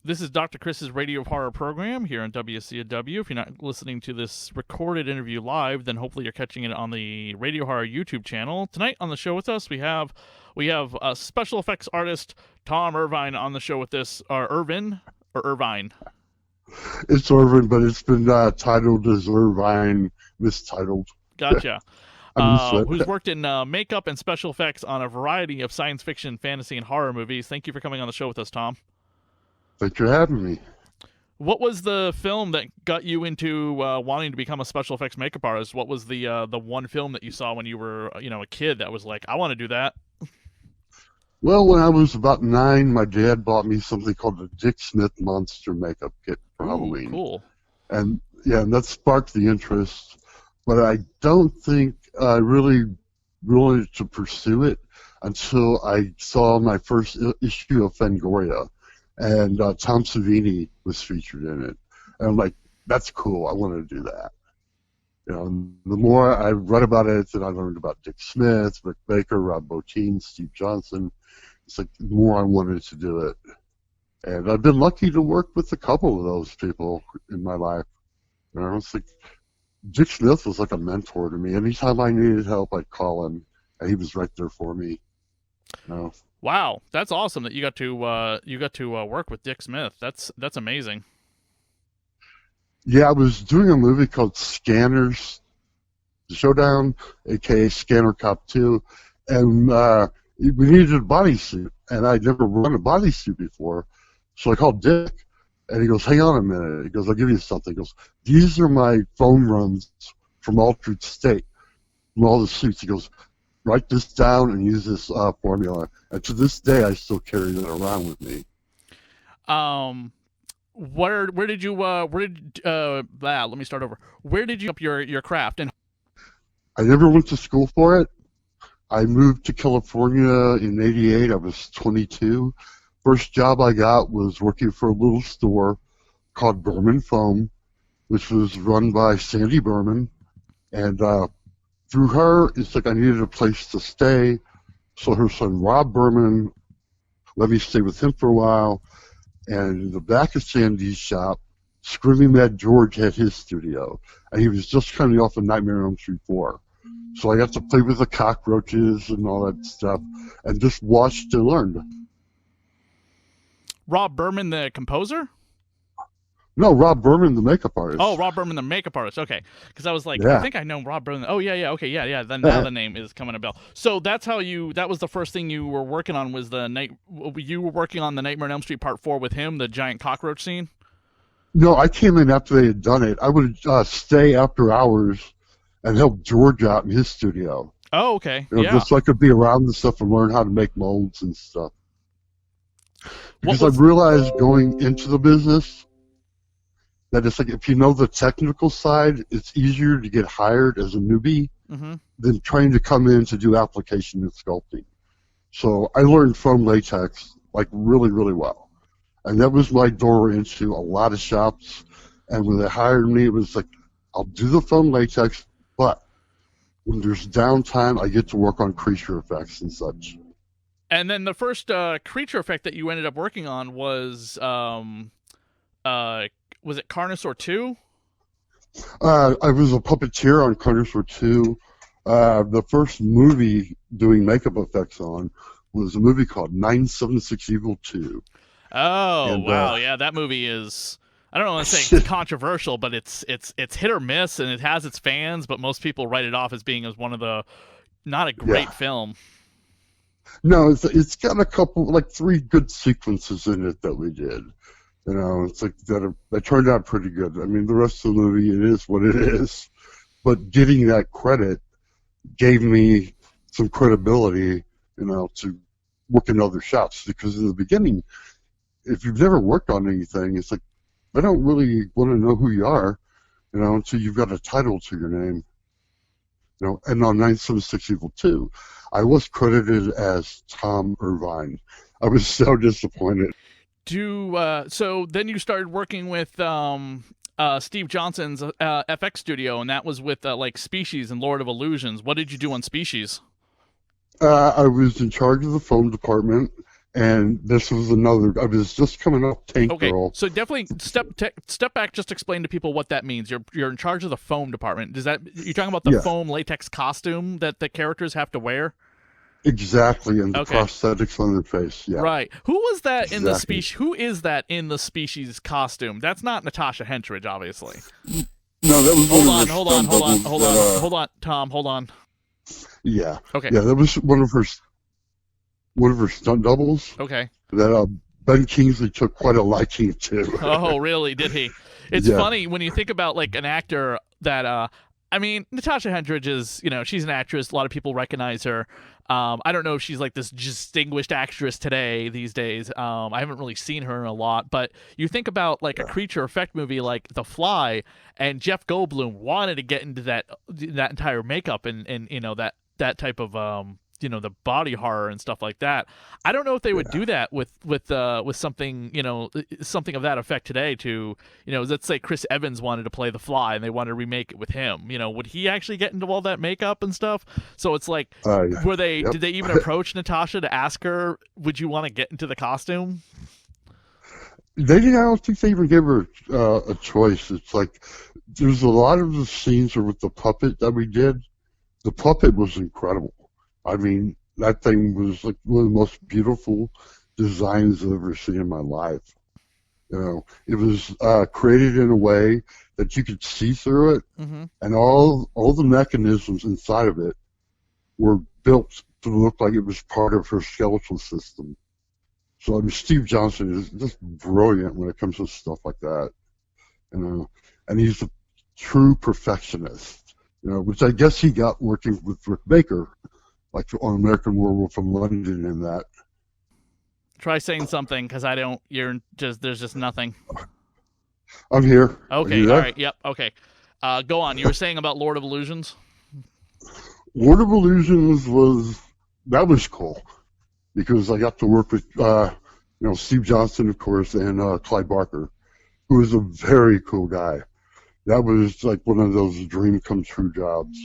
This is Dr. Chris's Radio Horror program here on WCW. If you're not listening to this recorded interview live, then hopefully you're catching it on the Radio Horror YouTube channel. Tonight on the show with us, we have special effects artist Tom Irvin on the show with us, or Irvin, or Irvine. It's Irvin, but it's been titled as Irvine, mistitled. Gotcha. Who's worked in makeup and special effects on a variety of science fiction, fantasy, and horror movies. Thank you for coming on the show with us, Tom. Thanks for having me. What was the film that got you into wanting to become a special effects makeup artist? What was the one film that you saw when you were a kid that was like, I want to do that? Well, when I was about 9, my dad bought me something called the Dick Smith Monster Makeup Kit for Halloween. Cool. And that sparked the interest. But I don't think I really wanted to pursue it until I saw my first issue of Fangoria. And Tom Savini was featured in it. And I'm like, that's cool. I want to do that. And the more I read about it, then I learned about Dick Smith, Rick Baker, Rob Bottin, Steve Johnson. It's like the more I wanted to do it. And I've been lucky to work with a couple of those people in my life. It's like Dick Smith was like a mentor to me. Anytime I needed help, I'd call him, and he was right there for me. Wow, that's awesome that you got to work with Dick Smith. That's amazing. Yeah, I was doing a movie called Scanners Showdown, aka Scanner Cop 2, and we needed a bodysuit, and I'd never run a bodysuit before, so I called Dick, and he goes, "Hang on a minute." He goes, "I'll give you something." He goes, "These are my phone runs from Altered State, from all the suits." He goes, "Write this down and use this formula." And to this day, I still carry that around with me. Where did you let me start over. Where did you up your craft? And I never went to school for it. I moved to California in '88. I was 22. First job I got was working for a little store called Berman Foam, which was run by Sandy Berman. And through her, it's like I needed a place to stay. So her son, Rob Berman, let me stay with him for a while. And in the back of Sandy's shop, Screaming Mad George had his studio. And he was just coming off of Nightmare on Elm Street 4. So I got to play with the cockroaches and all that stuff and just watched and learned. Rob Berman, the composer? No, Rob Berman, the makeup artist. Oh, Rob Berman, the makeup artist. Okay, because I was like, yeah. I think I know Rob Berman. Oh, yeah. Okay, yeah. Then now the name is coming a bell. So that's how that was the first thing you were working on, was you were working on the Nightmare on Elm Street Part 4 with him, the giant cockroach scene? No, I came in after they had done it. I would stay after hours and help George out in his studio. Oh, okay. Just so I could be around the stuff and learn how to make molds and stuff. Because I realized going into the business that it's like if you know the technical side, it's easier to get hired as a newbie than trying to come in to do application and sculpting. So I learned foam latex like really, really well. And that was my door into a lot of shops. And when they hired me, it was like, I'll do the foam latex, but when there's downtime, I get to work on creature effects and such. And then the first creature effect that you ended up working on was it Carnosaur 2? I was a puppeteer on Carnosaur 2. The first movie doing makeup effects on was a movie called 976 Evil 2. Oh, wow. Yeah, that movie is, I don't want to say it's controversial, but it's hit or miss, and it has its fans, but most people write it off as being one of the, not a great film. No, it's got a couple, like 3 good sequences in it that we did. It's like that turned out pretty good. I mean, the rest of the movie, it is what it is. But getting that credit gave me some credibility, to work in other shops. Because in the beginning, if you've never worked on anything, it's like, I don't really want to know who you are, until you've got a title to your name. And on 976 Evil 2, I was credited as Tom Irvin. I was so disappointed. So then you started working with Steve Johnson's FX studio, and that was with like Species and Lord of Illusions. What did you do on Species? I was in charge of the foam department, and this was another. I was just coming up Tank Okay, Girl. so definitely step back. Just explain to people what that means. You're in charge of the foam department. Does that you're talking about the Yeah, foam latex costume that the characters have to wear? exactly, and the Okay, prosthetics on their face. Yeah, right. Who was that in the exactly. species? Who is that in the species costume? That's not Natasha Henstridge, obviously. No, that was Hold one of her on, hold on, stunt hold on, doubles. hold on, hold on, Tom, hold on. Yeah, Okay, yeah, that was one of her stunt doubles okay. that Ben Kingsley took quite a liking to. Oh, really? Did he? It's Yeah, funny when you think about like an actor that I mean, Natasha Henstridge is, she's an actress. A lot of people recognize her. I don't know if she's like this distinguished actress today these days. I haven't really seen her in a lot, but you think about like a creature effect movie like The Fly, and Jeff Goldblum wanted to get into that entire makeup and that type of the body horror and stuff like that. I don't know if they would yeah. do that with something something of that effect today. To let's say Chris Evans wanted to play The Fly and they wanted to remake it with him. Would he actually get into all that makeup and stuff? So it's like, Yep. did they even approach Natasha to ask her, would you want to get into the costume? They didn't. I don't think they even gave her a choice. It's like there's a lot of the scenes with the puppet that we did. The puppet was incredible. I mean, that thing was like one of the most beautiful designs I've ever seen in my life. It was created in a way that you could see through it, Mm-hmm. and all the mechanisms inside of it were built to look like it was part of her skeletal system. So I mean, Steve Johnson is just brilliant when it comes to stuff like that. And he's a true perfectionist. Which I guess he got working with Rick Baker, like on American Werewolf from London and that. Try saying something because I don't. There's just nothing. I'm here. Are Okay. you All there? right. Yep. Okay. Go on. You were saying about Lord of Illusions. Lord of Illusions that was cool because I got to work with Steve Johnson, of course, and Clyde Barker, who is a very cool guy. That was like one of those dream come true jobs.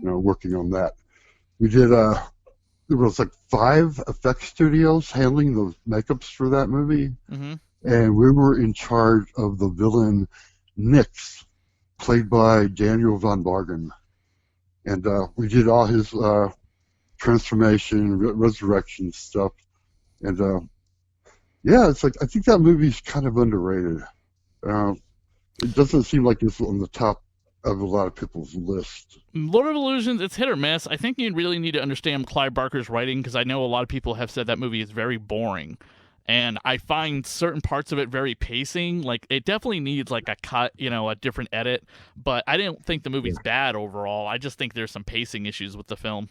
Working on that. We did there was like 5 effects studios handling the makeups for that movie, Mm-hmm. and we were in charge of the villain Nix, played by Daniel von Bargen, and we did all his transformation, resurrection stuff, and yeah, it's like I think that movie's kind of underrated. It doesn't seem like it's on the top of a lot of people's list. Lord of Illusions, it's hit or miss. I think you really need to understand Clive Barker's writing because I know a lot of people have said that movie is very boring. And I find certain parts of it very pacing. Like, it definitely needs, like, a cut, a different edit. But I didn't think the movie's bad overall. I just think there's some pacing issues with the film.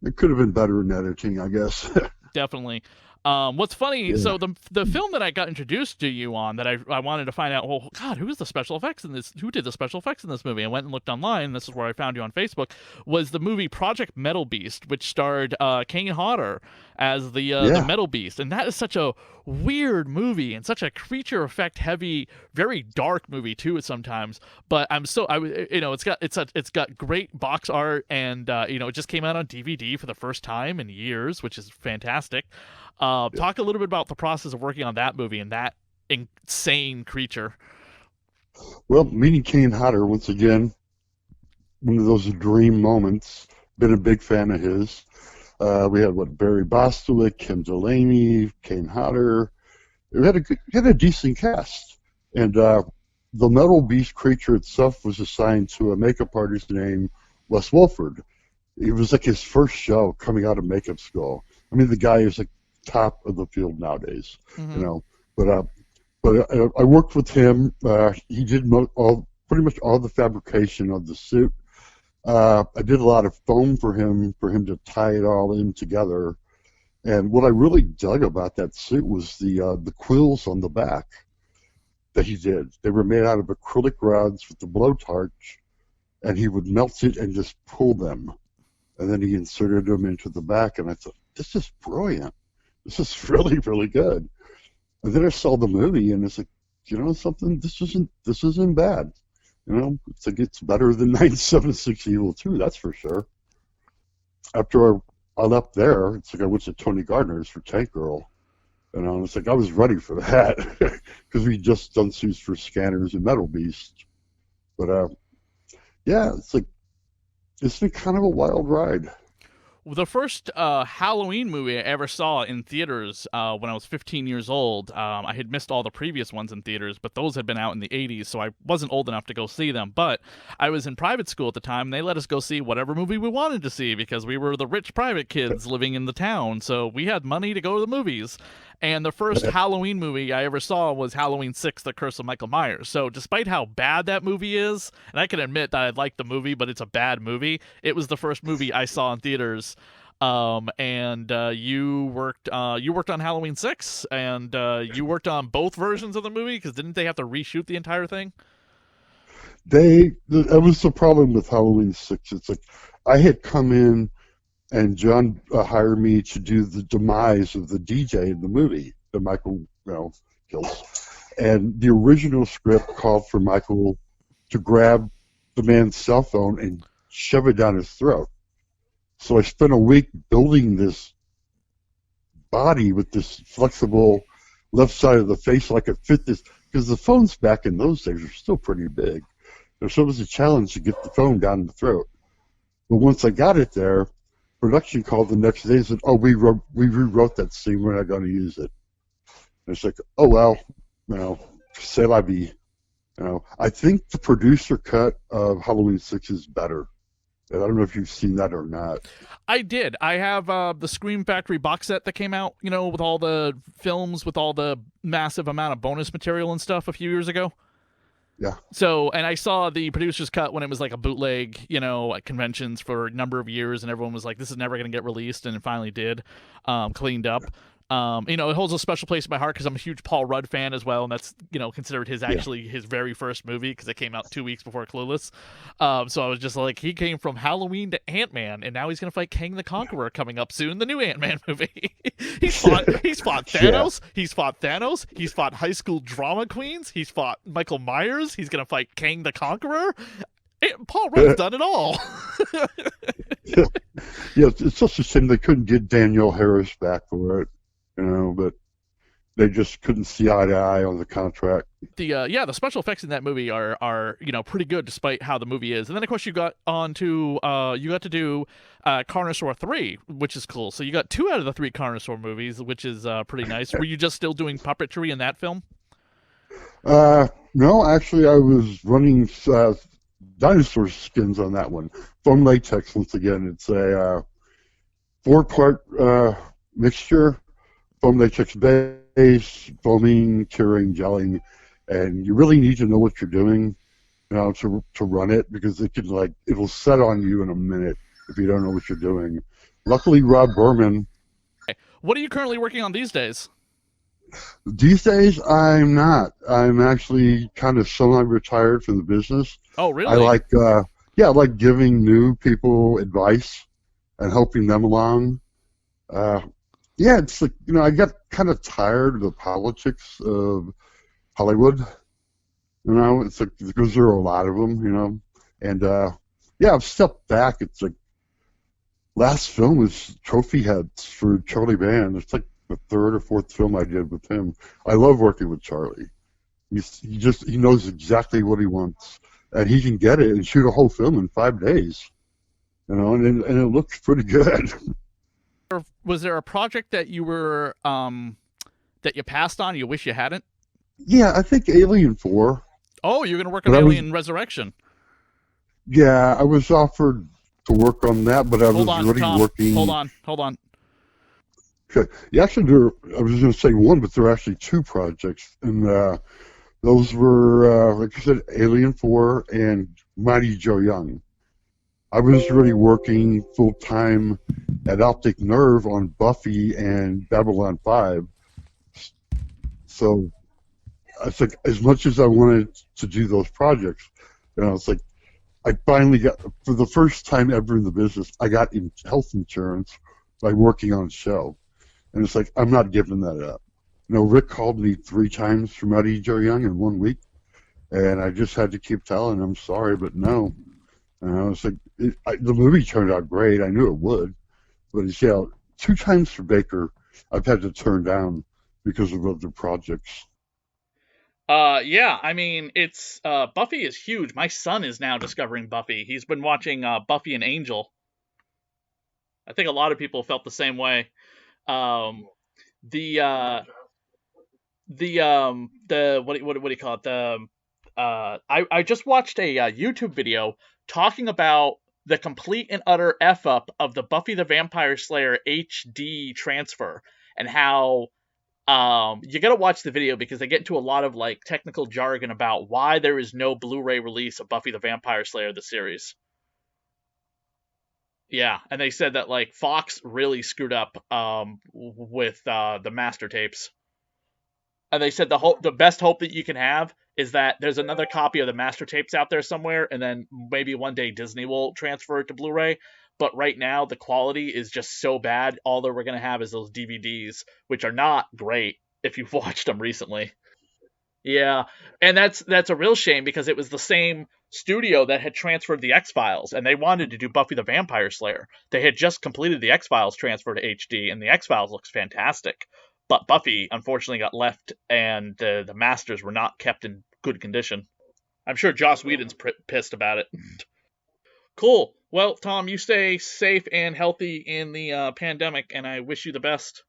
It could have been better in editing, I guess. Definitely. What's funny, so the film that I got introduced to you on that I wanted to find out, well, God, who is the special effects in this? Who did the special effects in this movie? I went and looked online, and this is where I found you on Facebook, was the movie Project Metal Beast, which starred Kane Hodder as the Metal Beast. And that is such a weird movie and such a creature effect heavy, very dark movie too sometimes. But it's got great box art, and it just came out on DVD for the first time in years, which is fantastic. Talk a little bit about the process of working on that movie and that insane creature. Well, meeting Kane Hodder once again, one of those dream moments. Been a big fan of his. We had Barry Bostwick, Kim Delaney, Kane Hodder. We had a decent cast, and the Metal Beast creature itself was assigned to a makeup artist named Wes Wolford. It was like his first show coming out of makeup school. I mean, the guy is like top of the field nowadays, But I worked with him. He did pretty much all the fabrication of the suit. I did a lot of foam for him to tie it all in together. And what I really dug about that suit was the quills on the back that he did. They were made out of acrylic rods with the blowtorch, and he would melt it and just pull them. And then he inserted them into the back, and I thought, this is brilliant. This is really, really good. And then I saw the movie, and it's like, something. This isn't bad. It's better than 976 Evil 2, that's for sure. After I left there. It's like I went to Tony Gardner's for Tank Girl. It's like I was ready for that because we just done suits for Scanners and Metal Beast. But yeah, it's been kind of a wild ride. The first Halloween movie I ever saw in theaters when I was 15 years old, I had missed all the previous ones in theaters, but those had been out in the 80s, so I wasn't old enough to go see them. But I was in private school at the time, and they let us go see whatever movie we wanted to see because we were the rich private kids living in the town, so we had money to go to the movies. And the first Halloween movie I ever saw was Halloween 6, The Curse of Michael Myers. So despite how bad that movie is, and I can admit that I liked the movie, but it's a bad movie, it was the first movie I saw in theaters. And you worked on Halloween 6, and you worked on both versions of the movie, because didn't they have to reshoot the entire thing? That was the problem with Halloween 6. It's like I had come in and John hired me to do the demise of the DJ in the movie that Michael kills. And the original script called for Michael to grab the man's cell phone and shove it down his throat. So I spent a week building this body with this flexible left side of the face so I could fit this, because the phones back in those days are still pretty big. So it was a challenge to get the phone down the throat. But once I got it there, production called the next day and said, "Oh, we rewrote that scene. We're not going to use it." And it's like, "Oh well, c'est la vie." I think the producer cut of Halloween 6 is better. And I don't know if you've seen that or not. I did. I have the Scream Factory box set that came out, with all the films, with all the massive amount of bonus material and stuff a few years ago. Yeah. So, and I saw the producer's cut when it was like a bootleg, at conventions for a number of years, and everyone was like, "This is never going to get released," and it finally did, cleaned up. It holds a special place in my heart because I'm a huge Paul Rudd fan as well, and that's considered his very first movie because it came out 2 weeks before Clueless. So I was just like, he came from Halloween to Ant-Man, and now he's gonna fight Kang the Conqueror coming up soon, the new Ant-Man movie. he's fought Thanos. Yeah. He's fought Thanos. He's fought high school drama queens. He's fought Michael Myers. He's gonna fight Kang the Conqueror. Paul Rudd's done it all. Yeah, it's such a shame they couldn't get Danielle Harris back for it. But they just couldn't see eye to eye on the contract. The special effects in that movie are pretty good despite how the movie is. And then of course you got to do Carnosaur 3, which is cool. So you got 2 out of the 3 Carnosaur movies, which is pretty nice. Were you just still doing puppetry in that film? No, actually I was running dinosaur skins on that one. Foam latex, once again. It's a 4-part mixture. Foam latex base, foaming, curing, gelling, and you really need to know what you're doing, to run it, because it'll set on you in a minute if you don't know what you're doing. Luckily, Rob Berman. What are you currently working on these days? These days, I'm not. I'm actually kind of semi-retired from the business. Oh, really? I like giving new people advice and helping them along. Yeah, it's like, I got kind of tired of the politics of Hollywood. It's like, because there are a lot of them, and I've stepped back. It's like, last film was Trophy Heads for Charlie Band. It's like the 3rd or 4th film I did with him. I love working with Charlie. He knows exactly what he wants, and he can get it and shoot a whole film in 5 days, and it looks pretty good. Was there a project that you were that you passed on you wish you hadn't? Yeah, I think Alien 4. Oh, you're going to work on Alien Resurrection. Yeah, I was offered to work on that, but I was already working. Hold on. Okay. Yeah, actually, I was going to say one, but there are actually 2 projects, and those were, like I said, Alien 4 and Mighty Joe Young. I was really working full-time at Optic Nerve on Buffy and Babylon 5. So it's like, as much as I wanted to do those projects, it's like, I finally got, for the first time ever in the business, I got health insurance by working on a show. And it's like, I'm not giving that up. Rick called me 3 times for Mighty Joe Young in 1 week, and I just had to keep telling him, sorry, but no. It's like, the movie turned out great. I knew it would, But yeah, 2 times for Baker, I've had to turn down because of other projects. Yeah, I mean, it's Buffy is huge. My son is now discovering Buffy. He's been watching Buffy and Angel. I think a lot of people felt the same way. Um, the the what do you call it? I just watched a YouTube video talking about the complete and utter f up of the Buffy the Vampire Slayer HD transfer, and how you gotta watch the video because they get into a lot of like technical jargon about why there is no Blu-ray release of Buffy the Vampire Slayer the series. Yeah, and they said that like Fox really screwed up with the master tapes. And they said the best hope that you can have is that there's another copy of the master tapes out there somewhere, and then maybe one day Disney will transfer it to Blu-ray. But right now, the quality is just so bad. All that we're gonna have is those DVDs, which are not great if you've watched them recently. Yeah, and that's a real shame because it was the same studio that had transferred the X-Files, and they wanted to do Buffy the Vampire Slayer. They had just completed the X-Files transfer to HD, and the X-Files looks fantastic. But Buffy unfortunately got left, and the masters were not kept in good condition. I'm sure Joss Whedon's pissed about it. Cool. Well, Tom, you stay safe and healthy in the pandemic, and I wish you the best.